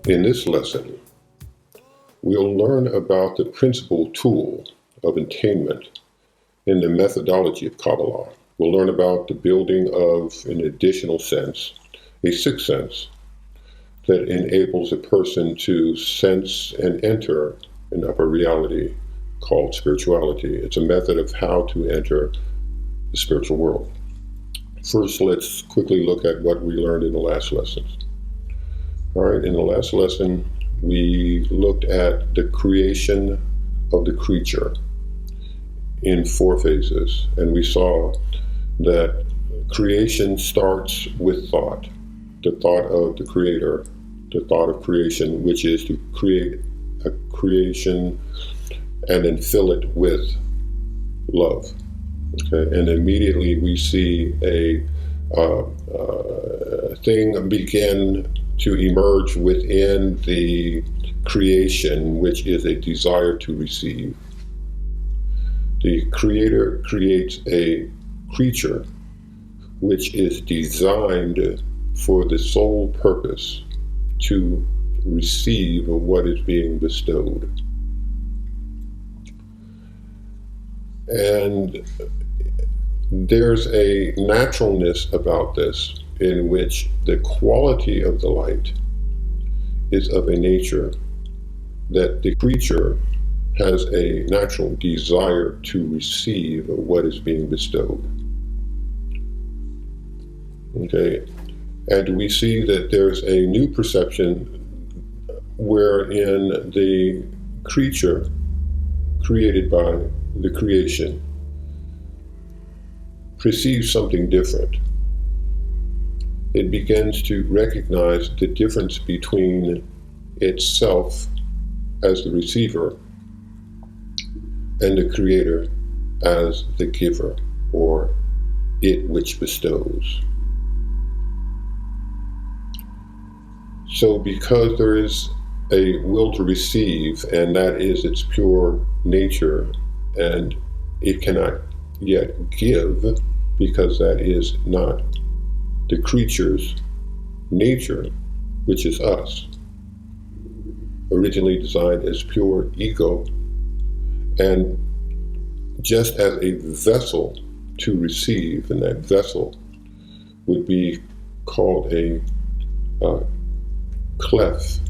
In this lesson, we'll learn about the principal tool of attainment in the methodology of Kabbalah. We'll learn about the building of an additional sense, a sixth sense, that enables a person to sense and enter an upper reality called spirituality. It's a method of how to enter the spiritual world. First, let's quickly look at what we learned in the last lessons. All right, in the last lesson, we looked at the creation of the creature in 4 phases, and we saw that creation starts with thought, the thought of the creator, the thought of creation, which is to create a creation and then fill it with love. Okay, and immediately we see a thing begin to emerge within the creation, which is a desire to receive. The Creator creates a creature which is designed for the sole purpose to receive what is being bestowed. And there's a naturalness about this in which the quality of the light is of a nature that the creature has a natural desire to receive what is being bestowed. Okay, and we see that there's a new perception wherein the creature created by the creation perceives something different. It begins to recognize the difference between itself as the receiver and the creator as the giver, or it which bestows. So because there is a will to receive, and that is its pure nature, and it cannot yet give because that is not the creature's nature, which is us, originally designed as pure ego, and just as a vessel to receive, and that vessel would be called a clef.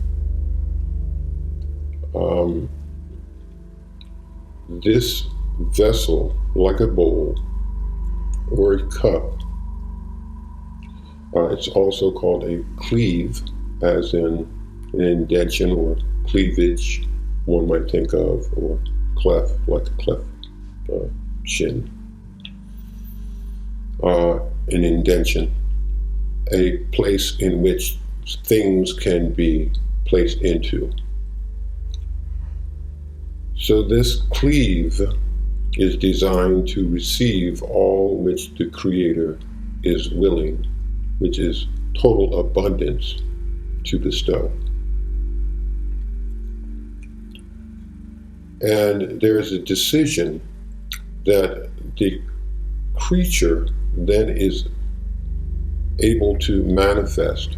This vessel, like a bowl or a cup, it's also called a cleave, as in an indention or cleavage, one might think of, or clef, like a cleft shin. An indention, a place in which things can be placed into. So this cleave is designed to receive all which the Creator is willing, which is total abundance, to bestow. And there's a decision that the creature then is able to manifest,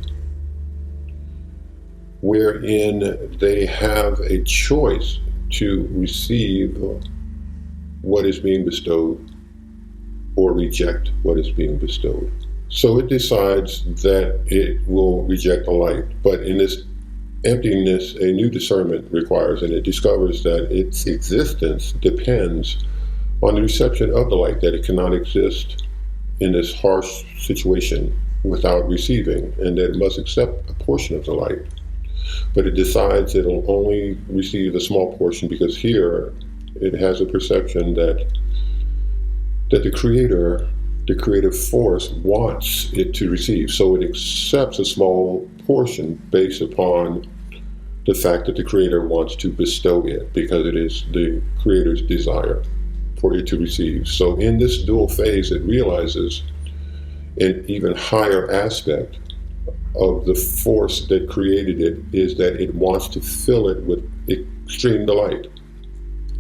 wherein they have a choice to receive what is being bestowed or reject what is being bestowed. So it decides that it will reject the light, but in this emptiness, a new discernment requires, and it discovers that its existence depends on the reception of the light, that it cannot exist in this harsh situation without receiving, and that it must accept a portion of the light. But it decides it'll only receive a small portion because here it has a perception that the Creator, the creative force, wants it to receive. So it accepts a small portion based upon the fact that the Creator wants to bestow it, because it is the Creator's desire for it to receive. So in this dual phase, it realizes an even higher aspect of the force that created it is that it wants to fill it with extreme delight.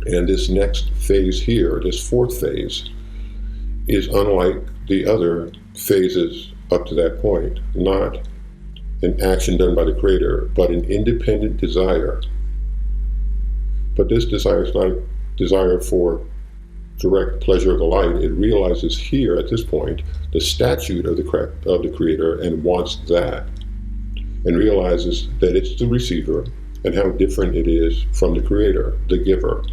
And this next phase here, this 4th phase, is unlike the other phases up to that point. Not an action done by the Creator, but an independent desire. But this desire is not a desire for direct pleasure of the light. It realizes here at this point the statute of the Creator and wants that, and realizes that it's the receiver and how different it is from the Creator, the giver.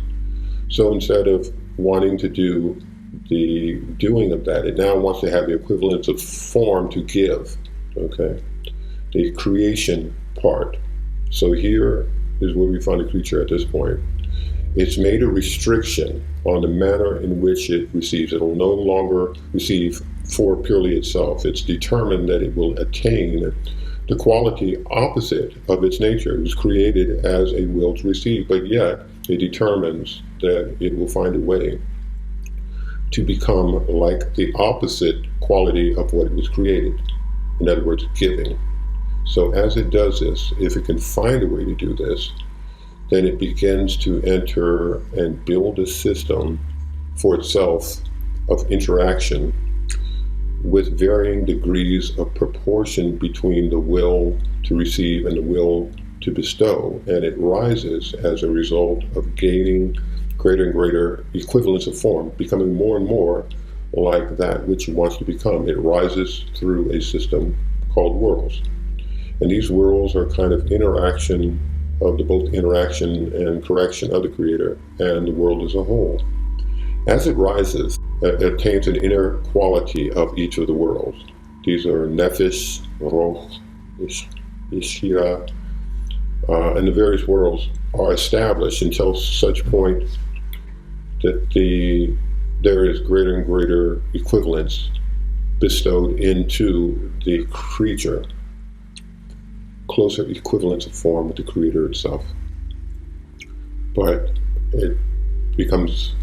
So instead of wanting to do the doing of that, it now wants to have the equivalence of form to give, okay? The creation part. So here is where we find the creature at this point. It's made a restriction on the manner in which it receives. It will no longer receive for purely itself. It's determined that it will attain the quality opposite of its nature. It was created as a will to receive, but yet it determines that it will find a way to become like the opposite quality of what it was created. In other words, giving. So as it does this, if it can find a way to do this, then it begins to enter and build a system for itself of interaction with varying degrees of proportion between the will to receive and the will to bestow. And it rises as a result of gaining greater and greater equivalence of form, becoming more and more like that which it wants to become. It rises through a system called worlds. And these worlds are kind of interaction of the both interaction and correction of the Creator and the world as a whole. As it rises, it attains an inner quality of each of the worlds. These are Nefesh, Roh, Ishira, and the various worlds are established until such point that there is greater and greater equivalence bestowed into the creature, closer equivalence of form with the Creator itself. But it becomes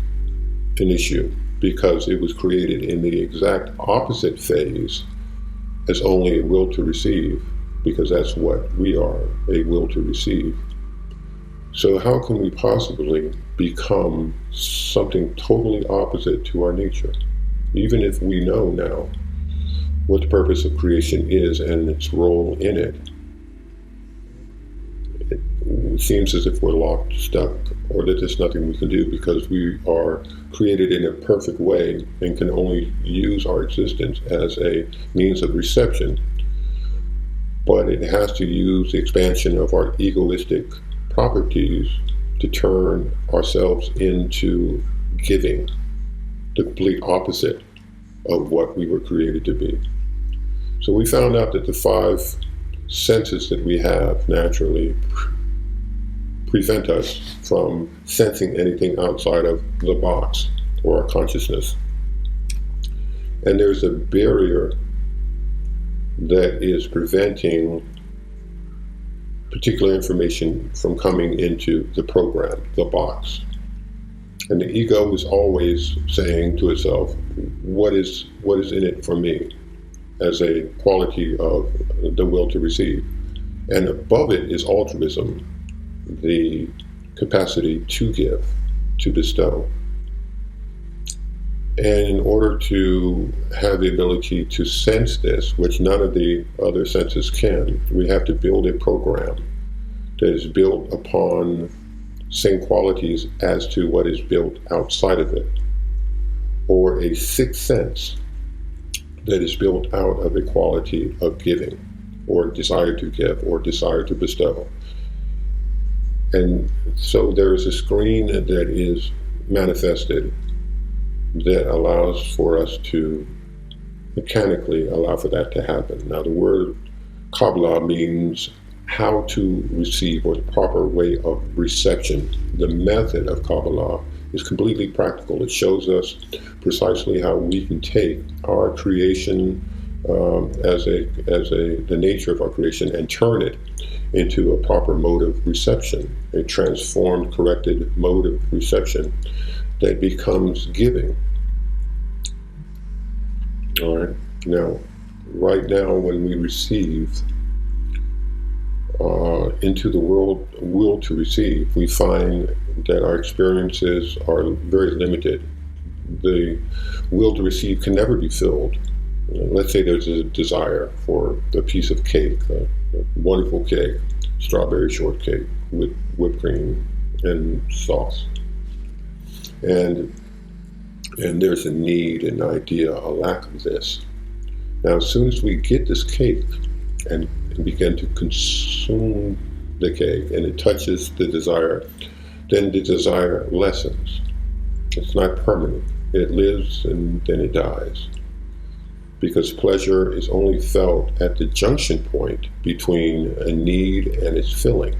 an issue because it was created in the exact opposite phase as only a will to receive, because that's what we are, a will to receive. So how can we possibly become something totally opposite to our nature, even if we know now what the purpose of creation is and its role in it? It seems as if we're locked, stuck, or that there's nothing we can do because we are created in a perfect way and can only use our existence as a means of reception. But it has to use the expansion of our egoistic properties to turn ourselves into giving, the complete opposite of what we were created to be. So we found out that the 5 senses that we have naturally prevent us from sensing anything outside of the box or our consciousness. And there's a barrier that is preventing particular information from coming into the program, the box. And the ego is always saying to itself, what is in it for me, as a quality of the will to receive. And above it is altruism, the capacity to give, to bestow. And in order to have the ability to sense this, which none of the other senses can, we have to build a program that is built upon same qualities as to what is built outside of it, or a 6th sense that is built out of a quality of giving, or desire to give, or desire to bestow. And so there is a screen that is manifested that allows for us to mechanically allow for that to happen. Now the word Kabbalah means how to receive, or the proper way of reception. The method of Kabbalah is completely practical. It shows us precisely how we can take our creation as the nature of our creation and turn it into a proper mode of reception, a transformed, corrected mode of reception that becomes giving. All right. Now, right now, when we receive into the world will to receive, we find that our experiences are very limited. The will to receive can never be filled. Let's say there's a desire for a piece of cake, wonderful cake, strawberry shortcake with whipped cream and sauce. And there's a need, an idea, a lack of this. Now, as soon as we get this cake and begin to consume the cake and it touches the desire, then the desire lessens. It's not permanent. It lives and then it dies. Because pleasure is only felt at the junction point between a need and its filling.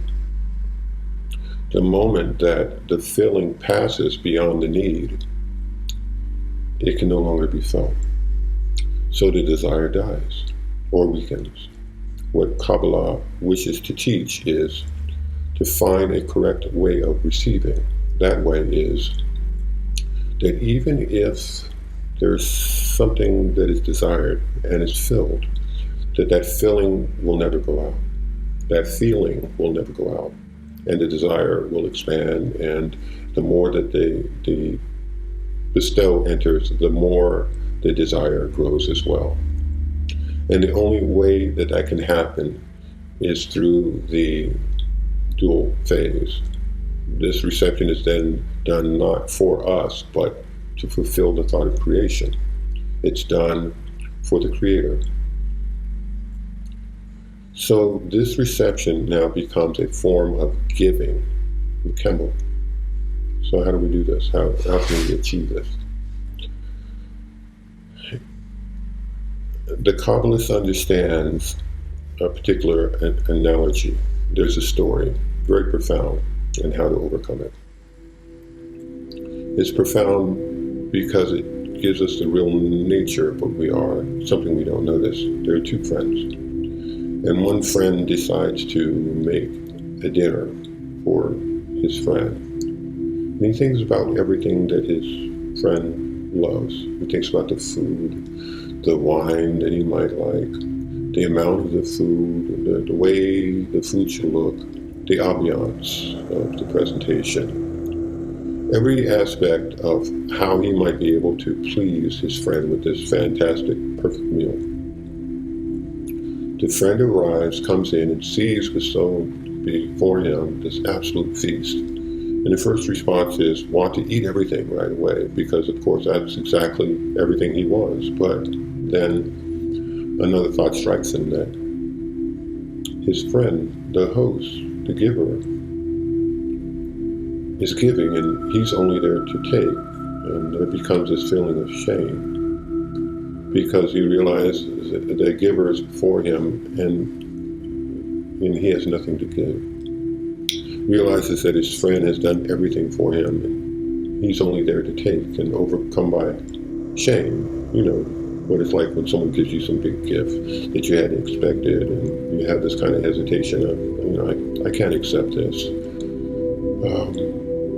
The moment that the filling passes beyond the need, it can no longer be felt. So the desire dies or weakens. What Kabbalah wishes to teach is to find a correct way of receiving. That way is that even if there's something that is desired and is filled, that filling will never go out. That feeling will never go out. And the desire will expand, and the more that the bestow enters, the more the desire grows as well. And the only way that can happen is through the dual phase. This reception is then done not for us, but to fulfill the thought of creation. It's done for the Creator. So this reception now becomes a form of giving, Kemble. So how do we do this? How can we achieve this? The Kabbalist understands a particular analogy. There's a story, very profound, and how to overcome it. It's profound because it gives us the real nature of what we are, something we don't notice. There are two friends. And one friend decides to make a dinner for his friend. And he thinks about everything that his friend loves. He thinks about the food, the wine that he might like, the amount of the food, the way the food should look, the ambiance of the presentation. Every aspect of how he might be able to please his friend with this fantastic, perfect meal. The friend arrives, comes in, and sees bestowed before him this absolute feast. And the first response is want to eat everything right away, because of course that's exactly everything he wants. But then another thought strikes him that his friend, the host, the giver, is giving and he's only there to take. And there becomes this feeling of shame, because he realizes that the giver is before him and he has nothing to give. Realizes that his friend has done everything for him and he's only there to take, and overcome by shame. You know what it's like when someone gives you some big gift that you hadn't expected, and you have this kind of hesitation of, I can't accept this.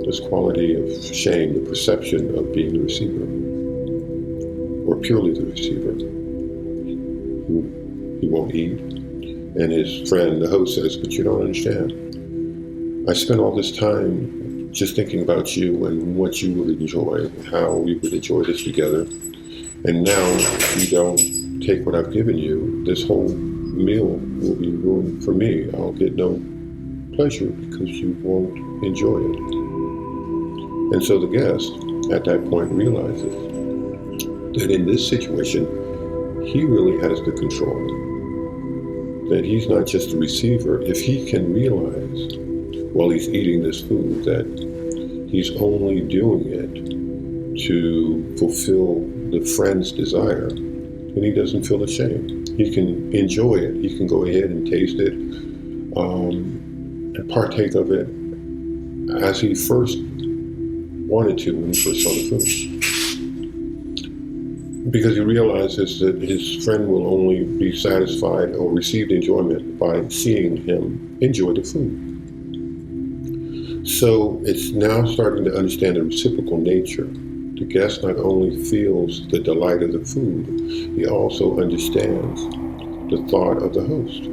This quality of shame, the perception of being the receiver, or purely the receiver. He won't eat. And his friend, the host, says, but you don't understand. I spent all this time just thinking about you and what you would enjoy, how we would enjoy this together. And now, if you don't take what I've given you, this whole meal will be ruined for me. I'll get no pleasure because you won't enjoy it. And so the guest, at that point, realizes that in this situation, he really has the control. That he's not just a receiver. If he can realize while he's eating this food that he's only doing it to fulfill the friend's desire, then he doesn't feel ashamed. He can enjoy it. He can go ahead and taste it and partake of it as he first wanted to when he first saw the food. Because he realizes that his friend will only be satisfied or receive enjoyment by seeing him enjoy the food. So it's now starting to understand the reciprocal nature. The guest not only feels the delight of the food, he also understands the thought of the host.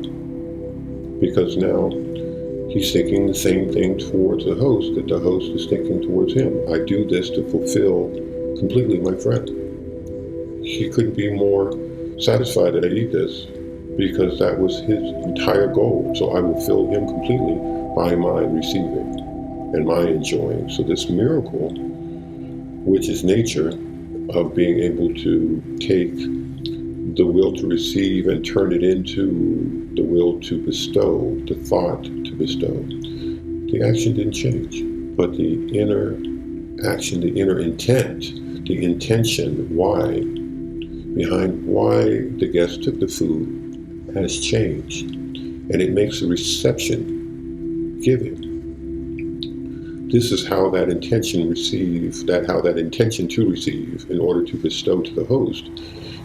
Because now he's thinking the same thing towards the host that the host is thinking towards him. I do this to fulfill completely my friend. He couldn't be more satisfied that I eat this because that was his entire goal. So I will fill him completely by my receiving and my enjoying. So this miracle, which is nature, of being able to take the will to receive and turn it into the will to bestow, the thought to bestow. The action didn't change, but the inner action, the inner intent, the intention, why, behind why the guest took the food has changed. And it makes the reception giving. This is how that intention to receive in order to bestow to the host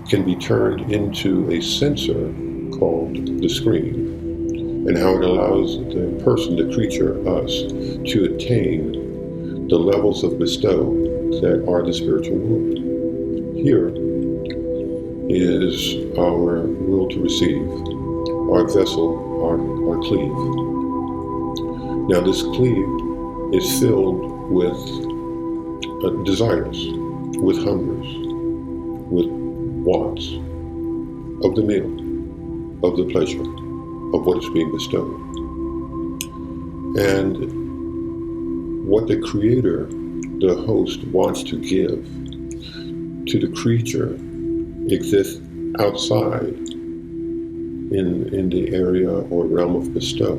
can be turned into a sensor called the screen, and how it allows the person, the creature, us, to attain the levels of bestow that are the spiritual world. Here is our will to receive, our vessel, our cleave. Now this cleave is filled with desires, with hungers, with wants of the meal, of the pleasure, of what is being bestowed. And what the creator, the host, wants to give to the creature exists outside in the area or realm of bestow.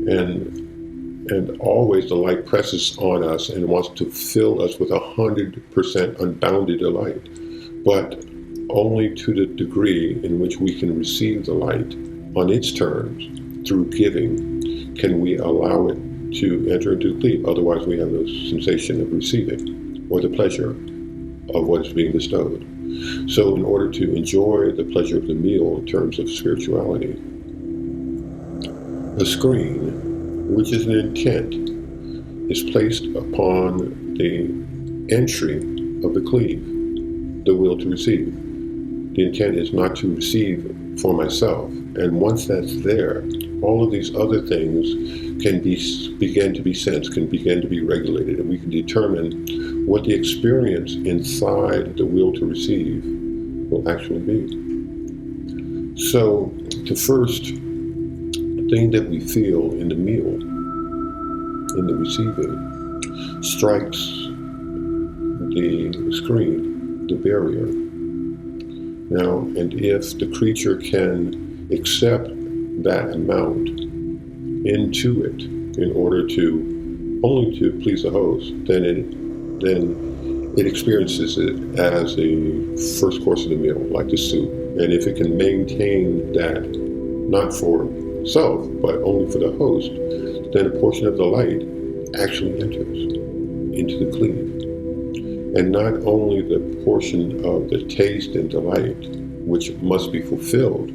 And always the light presses on us and wants to fill us with 100% unbounded delight, but only to the degree in which we can receive the light on its terms through giving can we allow it to enter into the cleave. Otherwise we have no sensation of receiving or the pleasure of what is being bestowed. So in order to enjoy the pleasure of the meal in terms of spirituality, the screen, which is an intent, is placed upon the entry of the cleave, the will to receive. The intent is not to receive for myself. And once that's there, all of these other things can begin to be sensed, can begin to be regulated, and we can determine what the experience inside the will to receive will actually be. So the first thing that we feel in the meal, in the receiving, strikes the screen, the barrier. Now, and if the creature can accept that amount into it in order to only to please the host, then it experiences it as a first course of the meal, like the soup. And if it can maintain that, not for self, but only for the host, then a portion of the light actually enters into the cleave. And not only the portion of the taste and delight, which must be fulfilled,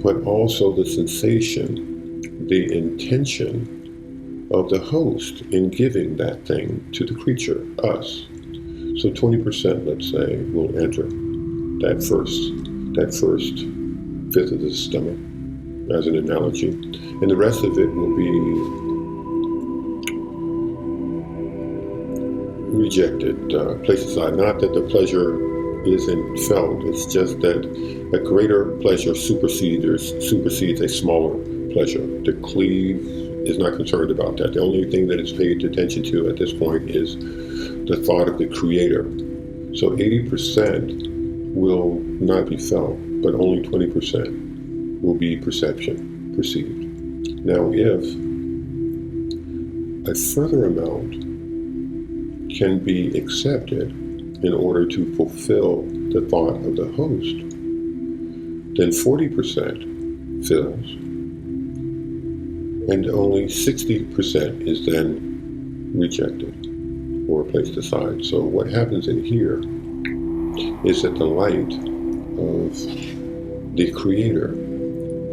but also the sensation, the intention of the host in giving that thing to the creature, us. So 20%, let's say, will enter that first fifth of the stomach, as an analogy. And the rest of it will be rejected, placed aside. Not that the pleasure isn't felt, it's just that a greater pleasure supersedes a smaller pleasure. The cleave is not concerned about that. The only thing that is paid attention to at this point is the thought of the creator. So 80% will not be felt, but only 20% will be perceived. Now, if a further amount can be accepted in order to fulfill the thought of the host, then 40% fills, and only 60% is then rejected or placed aside. So what happens in here is that the light of the creator,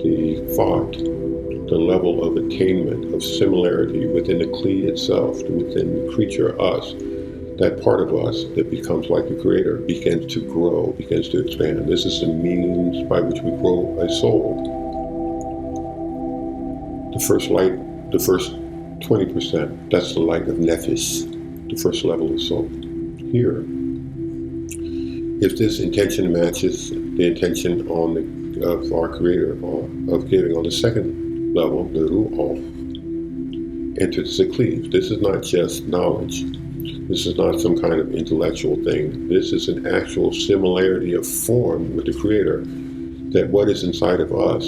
the thought, the level of attainment, of similarity within the Kli itself, within the creature, us, that part of us that becomes like the creator begins to grow, begins to expand. This is the means by which we grow a soul. The first light, the first 20%, that's the light of Nefesh, the first level of soul. Here, if this intention matches the intention on of our Creator, of giving. On the second level, the Ru'of, enters the cleave. This is not just knowledge. This is not some kind of intellectual thing. This is an actual similarity of form with the Creator, that what is inside of us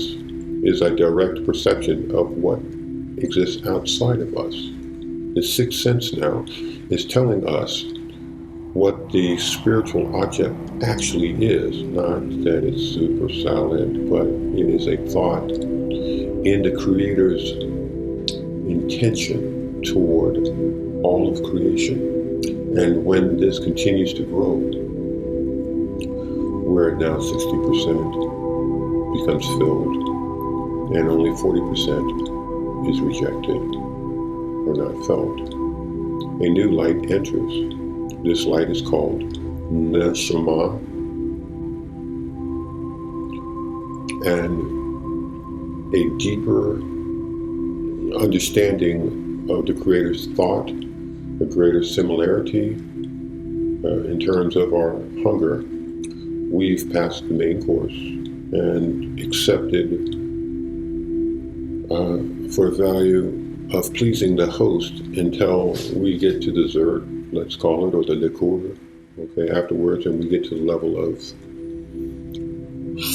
is a direct perception of what exists outside of us. The sixth sense now is telling us what the spiritual object actually is. Not that it's super solid, but it is a thought in the Creator's intention toward all of creation. And when this continues to grow, we're now 60% becomes filled, and only 40% is rejected or not felt. A new light enters. This light is called Neshama, and a deeper understanding of the Creator's thought, a greater similarity in terms of our hunger. We've passed the main course and accepted for value of pleasing the host until we get to dessert, let's call it, or the liqueur, okay, afterwards, and we get to the level of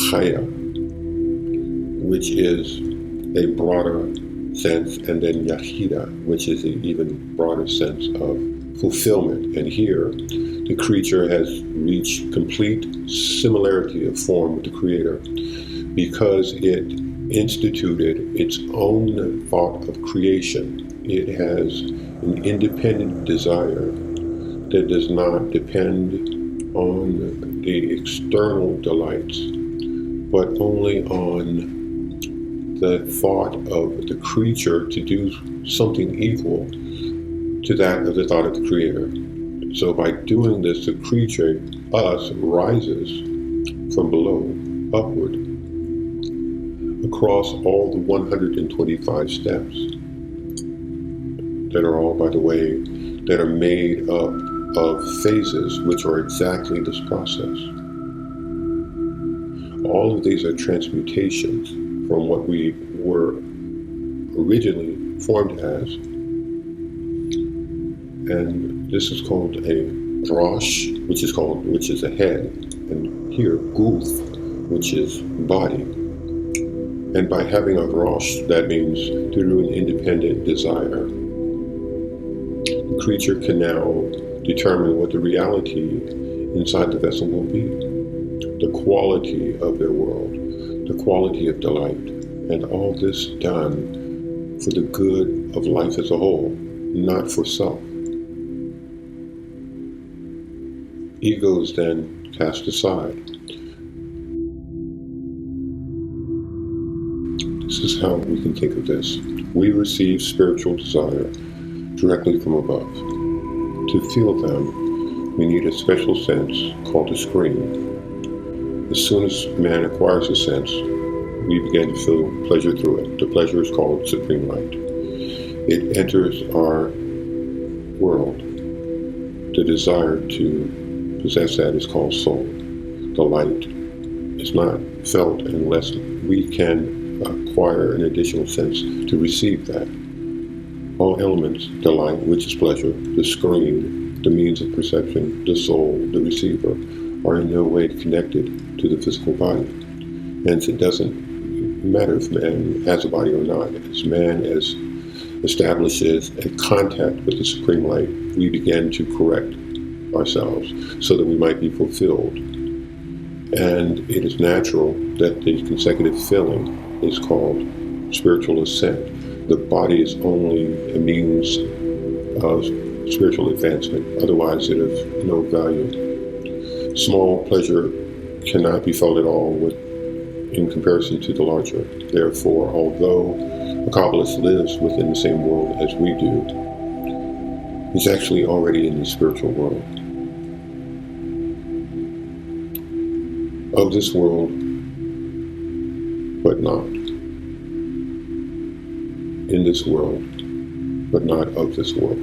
Chaya, which is a broader sense, and then Yahida, which is an even broader sense of fulfillment. And here, the creature has reached complete similarity of form with the Creator because it instituted its own thought of creation. It has an independent desire that does not depend on the external delights, but only on the thought of the creature to do something equal to that of the thought of the Creator. So by doing this, the creature, us, rises from below upward across all the 125 steps that are all, by the way, that are made up of phases, which are exactly this process. All of these are transmutations from what we were originally formed as. And this is called a Rosh, which is a head, and here Guf, which is body. And by having a Rosh, that means through an independent desire, the creature can now determine what the reality inside the vessel will be, the quality of their world, the quality of delight, and all this done for the good of life as a whole, not for self. Ego is then cast aside. This is how we can think of this. We receive spiritual desire directly from above. To feel them, we need a special sense called a screen. As soon as man acquires a sense, we begin to feel pleasure through it. The pleasure is called supreme light. It enters our world. The desire to possess that is called soul. The light is not felt unless we can acquire an additional sense to receive that. All elements, the light, which is pleasure, the screen, the means of perception, the soul, the receiver, are in no way connected to the physical body. Hence, it doesn't matter if man has a body or not. As man establishes a contact with the supreme light, we begin to correct ourselves so that we might be fulfilled. And it is natural that the consecutive filling is called spiritual ascent. The body is only a means of spiritual advancement, otherwise it is no value. Small pleasure cannot be felt at all in comparison to the larger. Therefore, although a Kabbalist lives within the same world as we do, he's actually already in the spiritual world. Of this world, but not. In this world, but not of this world.